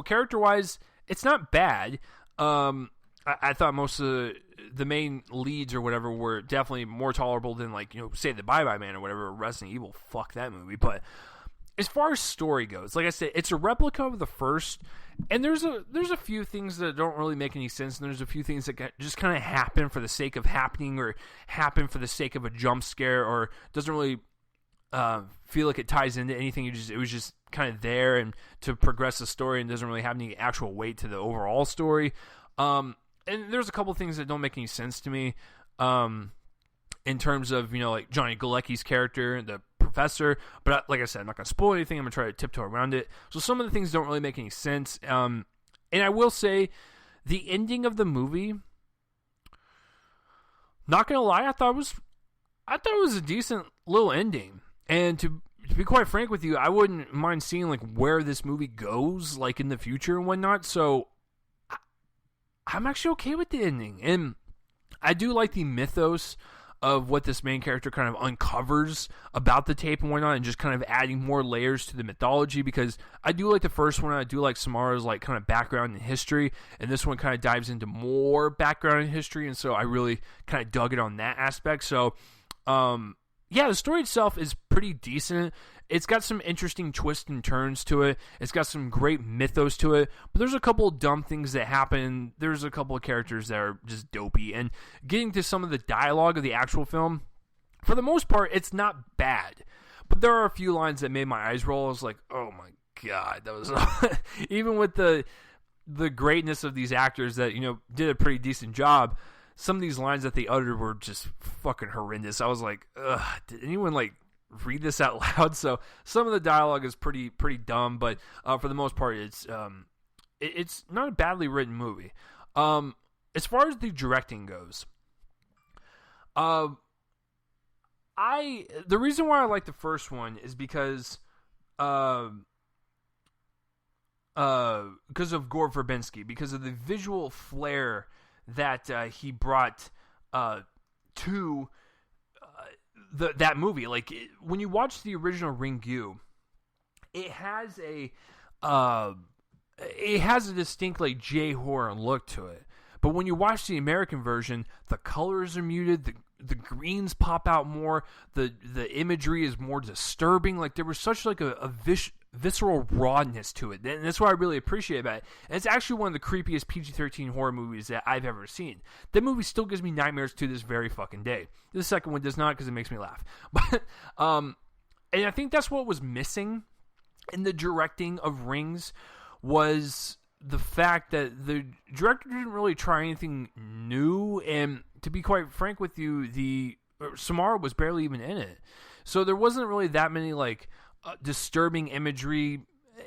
character wise, it's not bad. I thought most of the main leads or whatever were definitely more tolerable than like say the Bye Bye Man or whatever, Resident Evil. Fuck that movie. But as far as story goes, like I said, it's a replica of the first, and there's a few things that don't really make any sense, and there's a few things that just kind of happen for the sake of happening, or happen for the sake of a jump scare, or doesn't really feel like it ties into anything. It was just kind of there and to progress the story, and doesn't really have any actual weight to the overall story. And there's a couple things that don't make any sense to me. In terms of, like Johnny Galecki's character, the professor. But like I said, I'm not going to spoil anything. I'm going to try to tiptoe around it. So some of the things don't really make any sense. And I will say, the ending of the movie, not going to lie, I thought it was a decent little ending. And to be quite frank with you, I wouldn't mind seeing like where this movie goes, like in the future and whatnot. So I'm actually okay with the ending. And I do like the mythos of what this main character kind of uncovers about the tape and whatnot, and just kind of adding more layers to the mythology, because I do like the first one. I do like Samara's like kind of background and history, and this one kind of dives into more background and history, and so I really kind of dug it on that aspect. So the story itself is pretty decent. It's got some interesting twists and turns to it. It's got some great mythos to it. But there's a couple of dumb things that happen. There's a couple of characters that are just dopey. And getting to some of the dialogue of the actual film, for the most part, it's not bad. But there are a few lines that made my eyes roll. I was like, oh my God. That was even with the greatness of these actors that, did a pretty decent job. Some of these lines that they uttered were just fucking horrendous. I was like, ugh, did anyone like read this out loud? So some of the dialogue is pretty dumb, but for the most part, it's not a badly written movie. As far as the directing goes, the reason why I like the first one is because of Gore Verbinski, because of the visual flair that he brought to that movie. Like when you watch the original Ringu, it has a distinct like J-horror look to it. But when you watch the American version, the colors are muted, the greens pop out more, the imagery is more disturbing. Like there was such like a visceral rawness to it, and that's what I really appreciate about it. And it's actually one of the creepiest PG-13 horror movies that I've ever seen. That movie still gives me nightmares to this very fucking day. The second one does not, because it makes me laugh. But and I think that's what was missing in the directing of Rings, was the fact that the director didn't really try anything new. And to be quite frank with you, Samara was barely even in it, so there wasn't really that many like disturbing imagery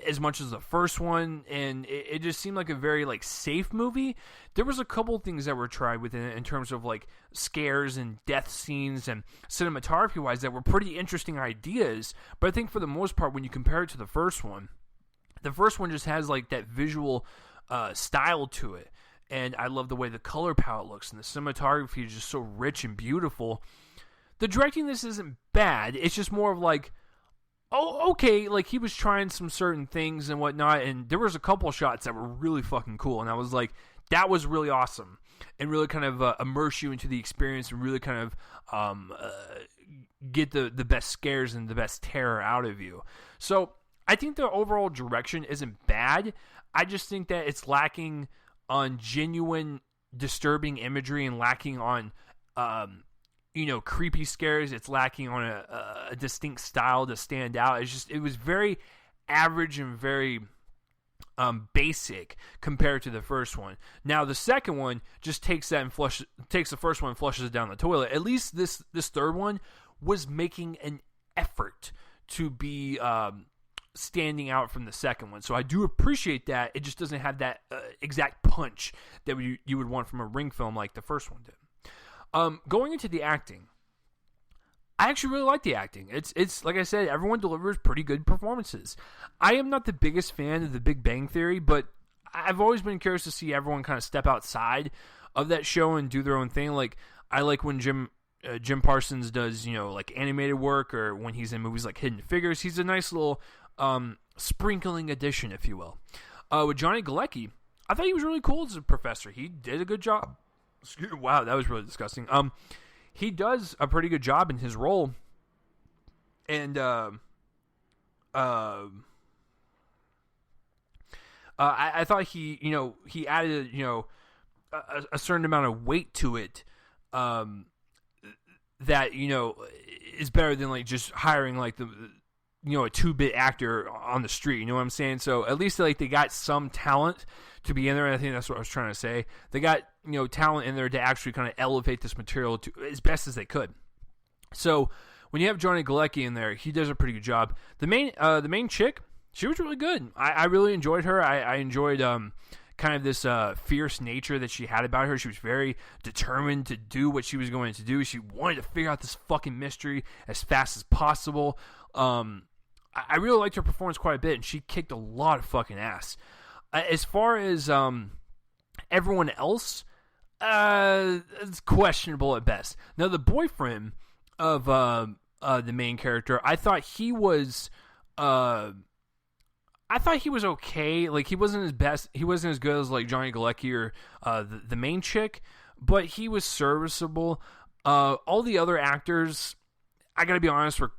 as much as the first one, and it just seemed like a very like safe movie. There was a couple things that were tried within it in terms of like scares and death scenes and cinematography wise that were pretty interesting ideas, but I think for the most part, when you compare it to the first one just has like that visual style to it, and I love the way the color palette looks, and the cinematography is just so rich and beautiful. The directing this isn't bad, it's just more of like, oh, okay, like he was trying some certain things and whatnot, and there was a couple shots that were really fucking cool, and I was like, that was really awesome, and really kind of immerse you into the experience and really kind of get the best scares and the best terror out of you. So I think the overall direction isn't bad. I just think that it's lacking on genuine disturbing imagery and lacking on creepy scares. It's lacking on a distinct style to stand out. It was very average and very basic compared to the first one. Now the second one just takes the first one and flushes it down the toilet. At least this third one was making an effort to be standing out from the second one. So I do appreciate that. It just doesn't have that exact punch that you would want from a Ring film like the first one did. Going into the acting, I actually really like the acting. It's like I said, everyone delivers pretty good performances. I am not the biggest fan of The Big Bang Theory, but I've always been curious to see everyone kind of step outside of that show and do their own thing. Like, I like when Jim Parsons does, like animated work, or when he's in movies like Hidden Figures. He's a nice little sprinkling addition, if you will. With Johnny Galecki, I thought he was really cool as a professor. He did a good job. Wow, that was really disgusting. He does a pretty good job in his role, and I thought he added a certain amount of weight to it, that is better than like just hiring like a 2-bit actor on the street. You know what I'm saying? So at least like they got some talent to be in there, and I think that's what I was trying to say. They got talent in there to actually kind of elevate this material to as best as they could. So when you have Johnny Galecki in there, he does a pretty good job. The main chick, she was really good. I really enjoyed her. I enjoyed kind of this fierce nature that she had about her. She was very determined to do what she was going to do. She wanted to figure out this fucking mystery as fast as possible. I really liked her performance quite a bit, and she kicked a lot of fucking ass. As far as everyone else, it's questionable at best. Now, the boyfriend of the main character, I thought he was okay. Like, he wasn't his best. He wasn't as good as like Johnny Galecki or the main chick, but he was serviceable. All the other actors, I gotta be honest, were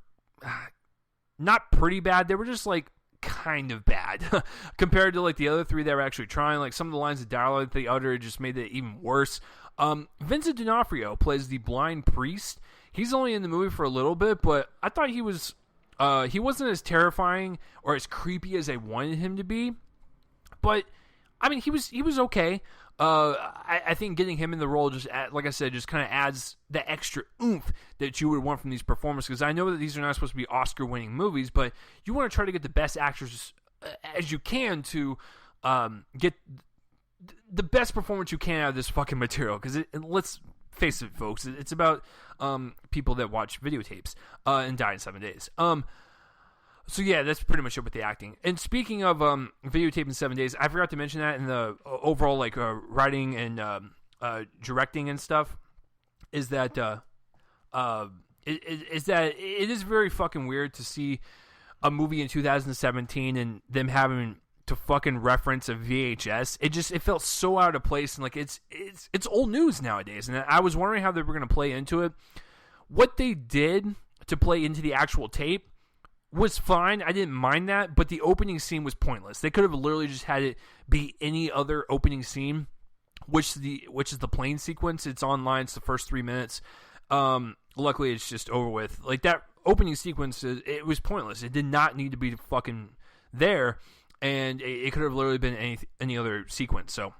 not pretty bad. They were just like kind of bad compared to like the other three that were actually trying. Like, some of the lines of dialogue they uttered just made it even worse. Vincent D'Onofrio plays the blind priest. He's only in the movie for a little bit, but I thought he wasn't as terrifying or as creepy as I wanted him to be. But I mean, he was okay. I think getting him in the role just, like I said, just kind of adds the extra oomph that you would want from these performances. Because I know that these are not supposed to be Oscar-winning movies, but you want to try to get the best actors as you can to get the best performance you can out of this fucking material. Because let's face it, folks, it's about people that watch videotapes and die in 7 days. So yeah, that's pretty much it with the acting. And speaking of videotape in 7 days, I forgot to mention that in the overall like writing and directing and stuff, is that it is very fucking weird to see a movie in 2017 and them having to fucking reference a VHS. It felt so out of place, and like it's old news nowadays. And I was wondering how they were going to play into it. What they did to play into the actual tape was fine. I didn't mind that, but the opening scene was pointless. They could have literally just had it be any other opening scene, which is the plane sequence. It's online. It's the first 3 minutes. Luckily, it's just over with. Like, that opening sequence, it was pointless. It did not need to be fucking there, and it could have literally been any other sequence. So,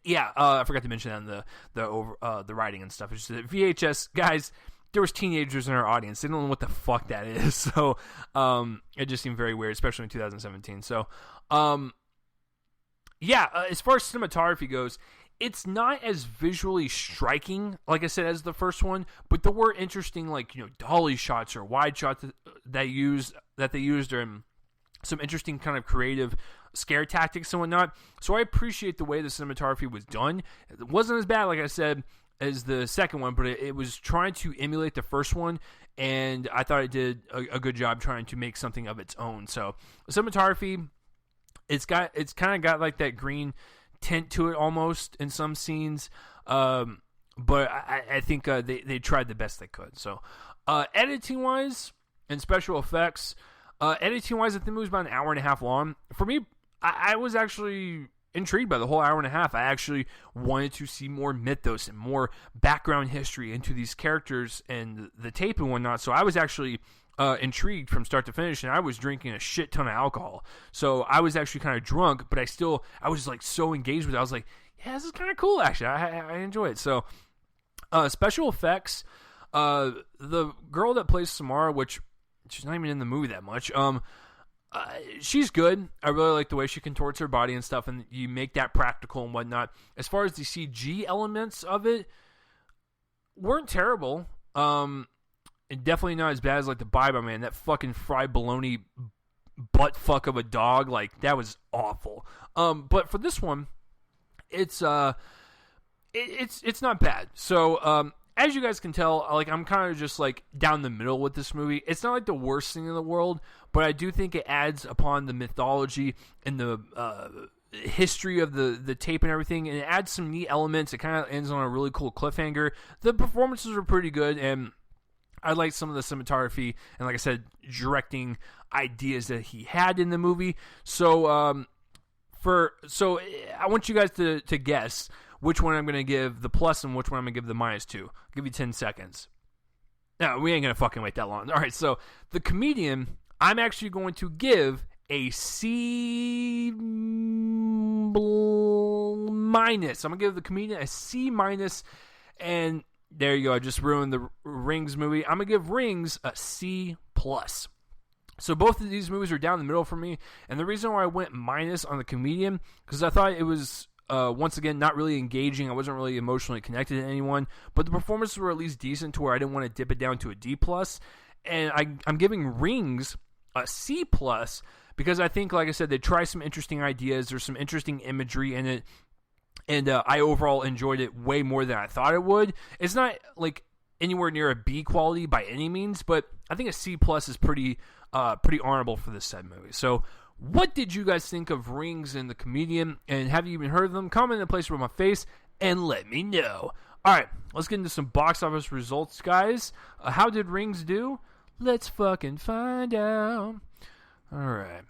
yeah, I forgot to mention that in the writing and stuff. It's just VHS, guys. There was teenagers in our audience. They don't know what the fuck that is. So, it just seemed very weird, especially in 2017. So, as far as cinematography goes, it's not as visually striking, like I said, as the first one, but there were interesting, like, dolly shots or wide shots that they used, or some interesting kind of creative scare tactics and whatnot. So I appreciate the way the cinematography was done. It wasn't as bad, like I said, as the second one, but it was trying to emulate the first one, and I thought it did a good job trying to make something of its own. So cinematography, it's kind of got like that green tint to it almost in some scenes, but I think they tried the best they could. So editing wise and special effects, editing wise, I think it was about an hour and a half long. For me, I was actually intrigued by the whole hour and a half. I actually wanted to see more mythos and more background history into these characters and the tape and whatnot. So I was actually intrigued from start to finish, and I was drinking a shit ton of alcohol. So I was actually kind of drunk, but I was like so engaged with it. I was like, yeah, this is kind of cool, actually. I enjoy it. So special effects, the girl that plays Samara, which she's not even in the movie that much, she's good. I really like the way she contorts her body and stuff, and you make that practical and whatnot. As far as the CG elements of it, weren't terrible. and definitely not as bad as like the Bye Bye Man. That fucking fried bologna butt fuck of a dog, like that was awful. But for this one, it's not bad. So as you guys can tell, like I'm kind of just like down the middle with this movie. It's not like the worst thing in the world, but I do think it adds upon the mythology and the history of the tape and everything, and it adds some neat elements. It kind of ends on a really cool cliffhanger. The performances were pretty good, and I liked some of the cinematography and, like I said, directing ideas that he had in the movie. So I want you guys to guess which one I'm going to give the plus and which one I'm going to give the minus to. I'll give you 10 seconds. No, we ain't going to fucking wait that long. All right, so The Comedian, I'm actually going to give a C minus. I'm going to give The Comedian a C minus, and there you go. I just ruined the Rings movie. I'm going to give Rings a C plus. So both of these movies are down the middle for me, and the reason why I went minus on The Comedian, because I thought it was, once again, not really engaging. I wasn't really emotionally connected to anyone, but the performances were at least decent to where I didn't want to dip it down to a D plus, and I'm giving Rings a C plus, because I think, like I said, they try some interesting ideas. There's some interesting imagery in it, and I overall enjoyed it way more than I thought it would. It's not like anywhere near a B quality by any means, but I think a C plus is pretty honorable for this said movie. So what did you guys think of Rings and The Comedian, and have you even heard of them? Comment in the place with my face and let me know. All right, let's get into some box office results, guys. How did Rings do? Let's fucking find out. All right.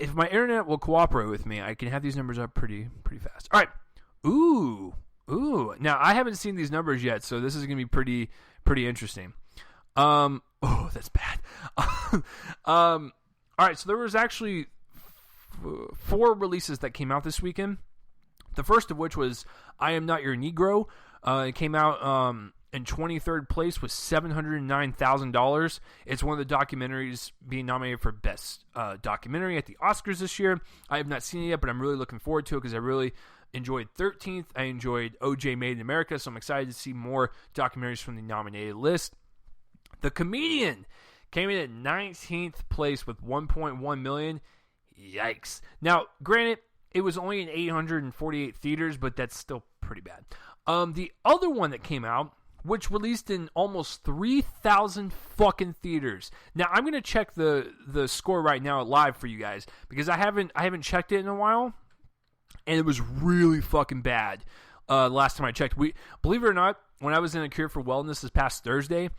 If my internet will cooperate with me, I can have these numbers up pretty fast. All right. Ooh. Now, I haven't seen these numbers yet, so this is going to be pretty interesting. Oh, that's bad. All right, so there was actually 4 releases that came out this weekend. The first of which was I Am Not Your Negro. It came out in 23rd place with $709,000. It's one of the documentaries being nominated for Best Documentary at the Oscars this year. I have not seen it yet, but I'm really looking forward to it because I really enjoyed 13th. I enjoyed OJ Made in America, so I'm excited to see more documentaries from the nominated list. The Comedian came in at 19th place with $1.1 million. Yikes. Now, granted, it was only in 848 theaters, but that's still pretty bad. The other one that came out, which released in almost 3,000 fucking theaters. Now, I'm going to check the score right now live for you guys, because I haven't checked it in a while, and it was really fucking bad last time I checked. Believe it or not, when I was in A Cure for Wellness this past Thursday,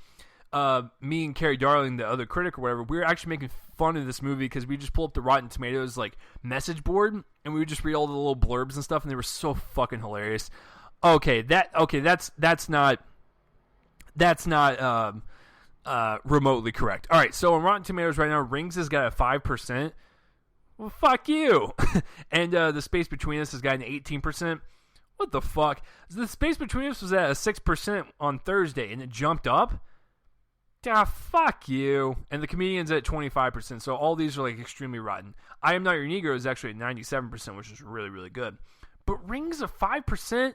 me and Carrie Darling, the other critic or whatever, we were actually making fun of this movie because we just pulled up the Rotten Tomatoes like message board, and we would just read all the little blurbs and stuff, and they were so fucking hilarious. That's not remotely correct. All right, so on Rotten Tomatoes right now, Rings has got a 5%. Well, fuck you. And The Space Between Us has got an 18%. What the fuck? The Space Between Us was at a 6% on Thursday, and it jumped up? Fuck you. And The Comedian's at 25%, so all these are like extremely rotten. I Am Not Your Negro is actually at 97%, which is really, really good. But Rings of 5%?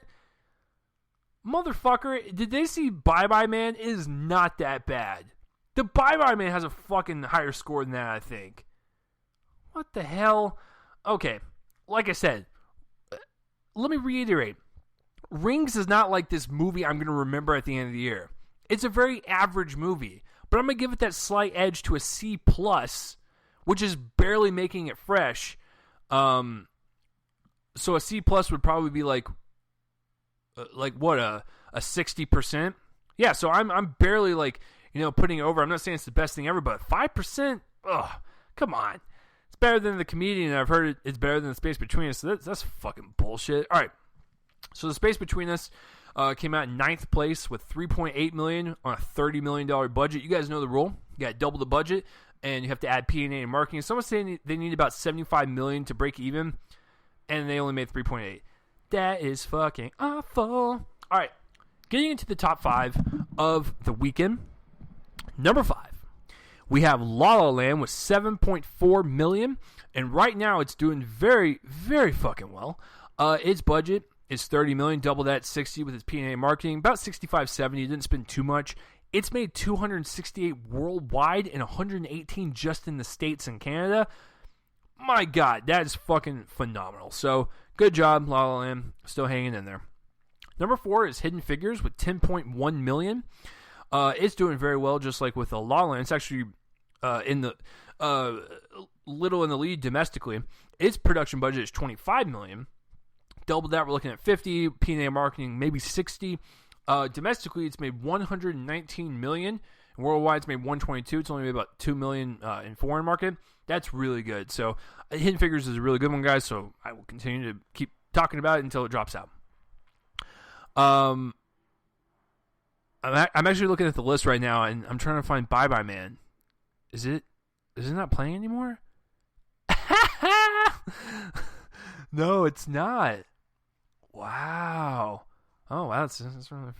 Motherfucker, did they see Bye Bye Man? It is not that bad. The Bye Bye Man has a fucking higher score than that, I think. What the hell? Okay, like I said, let me reiterate. Rings is not like this movie I'm going to remember at the end of the year. It's a very average movie, but I'm going to give it that slight edge to a C+, which is barely making it fresh. So a C+ would probably be like what, a 60%? Yeah, so I'm barely like, putting it over. I'm not saying it's the best thing ever, but 5%? Ugh, come on. It's better than The Comedian, and I've heard it's better than The Space Between Us, so that's fucking bullshit. All right, so The Space Between Us came out in 9th place with $3.8 million on a $30 million budget. You guys know the rule. You got to double the budget, and you have to add P&A and marketing. Someone's saying they need about $75 million to break even, and they only made 3.8. That is fucking awful. All right, getting into the top 5 of the weekend. Number 5, we have La La Land with $7.4 million, and right now it's doing very, very fucking well. Its budget is $30 million, double that, $60 with its P&A marketing, about $65, $70. It didn't spend too much. It's made 268 worldwide and 118 just in the States and Canada. My God, that is fucking phenomenal. So, good job, La La Land. Still hanging in there. Number 4 is Hidden Figures with 10.1 million. It's doing very well, just like with La La Land. It's actually in the little in the lead domestically. Its production budget is 25 million. Double that, we're looking at 50. P&A marketing, maybe 60. Domestically, it's made 119 million. Worldwide, it's made 122. It's only made about 2 million in foreign market. That's really good. So, Hidden Figures is a really good one, guys. So, I will continue to keep talking about it until it drops out. I'm actually looking at the list right now, and I'm trying to find Bye Bye Man. Is it not playing anymore? No, it's not. Wow. Oh, wow, that's really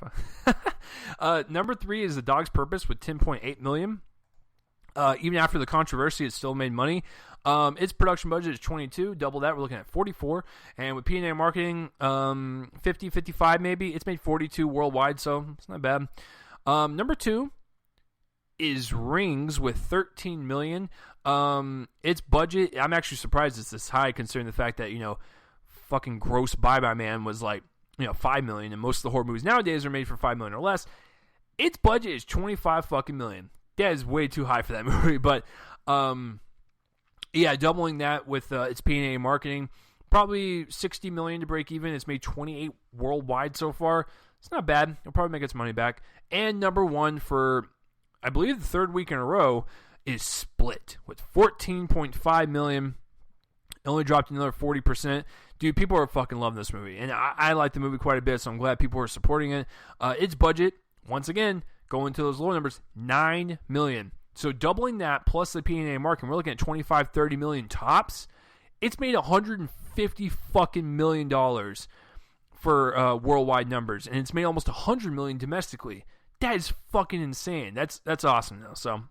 fun. Number 3 is The Dog's Purpose with 10.8 million. Even after the controversy, it still made money. Its production budget is 22. Double that, we're looking at 44. And with P&A marketing, 50, 55 maybe. It's made 42 worldwide, so it's not bad. Number 2 is Rings with 13 million. Its budget, I'm actually surprised it's this high considering the fact that, fucking gross Bye Bye Man was like, 5 million, and most of the horror movies nowadays are made for 5 million or less. Its budget is 25 fucking million. That is way too high for that movie, but doubling that with its P&A marketing, probably 60 million to break even. It's made 28 worldwide so far. It's not bad. It'll probably make its money back. And number 1 for, I believe, the 3rd week in a row is Split with 14.5 million. It only dropped another 40%. Dude, people are fucking loving this movie. And I like the movie quite a bit, so I'm glad people are supporting it. Its budget, once again, going to those low numbers, 9 million. So doubling that plus the P&A market, we're looking at 25, 30 million tops. It's made 150 fucking million dollars for worldwide numbers, and it's made almost 100 million domestically. That is fucking insane. That's awesome though. So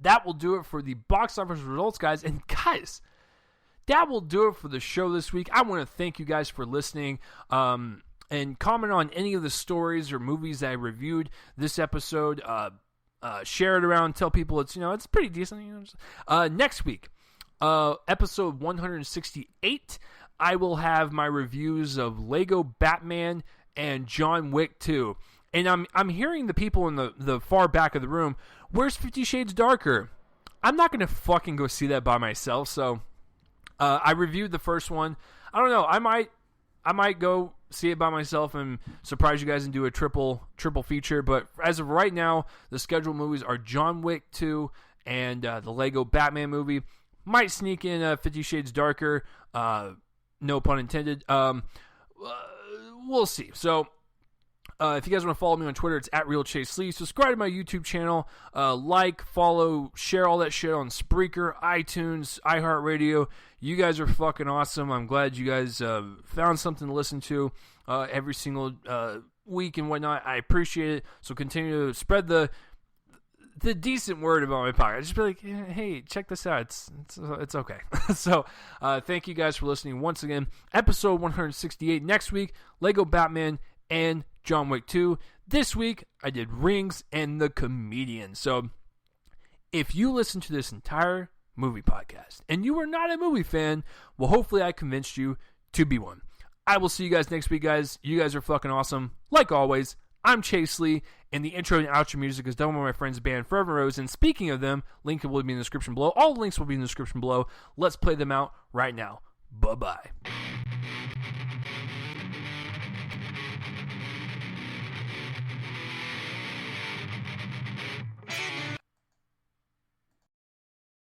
that will do it for the box office results, guys. And guys, that will do it for the show this week. I want to thank you guys for listening. And comment on any of the stories or movies that I reviewed this episode. Share it around. Tell people it's pretty decent. Next week, episode 168, I will have my reviews of Lego Batman and John Wick 2. And I'm hearing the people in the far back of the room, where's 50 Shades Darker? I'm not going to fucking go see that by myself. So I reviewed the first one. I don't know. I might go see it by myself and surprise you guys and do a triple feature. But as of right now, the scheduled movies are John Wick 2 and the Lego Batman movie. Might sneak in 50 Shades Darker. No pun intended. We'll see. So if you guys want to follow me on Twitter, it's @RealChaseLee. Subscribe to my YouTube channel. Like, follow, share all that shit on Spreaker, iTunes, iHeartRadio. You guys are fucking awesome. I'm glad you guys found something to listen to every single week and whatnot. I appreciate it. So continue to spread the decent word about my podcast. Just be like, hey, check this out. It's okay. So thank you guys for listening once again. Episode 168 next week. Lego Batman and John Wick 2. This week, I did Rings and The Comedian. So, if you listen to this entire movie podcast and you are not a movie fan, well, hopefully I convinced you to be one. I will see you guys next week, guys. You guys are fucking awesome. Like always, I'm Chase Lee, and the intro and outro music is done by my friends band Fervent Roze. And speaking of them, link will be in the description below. All the links will be in the description below. Let's play them out right now. Bye-bye.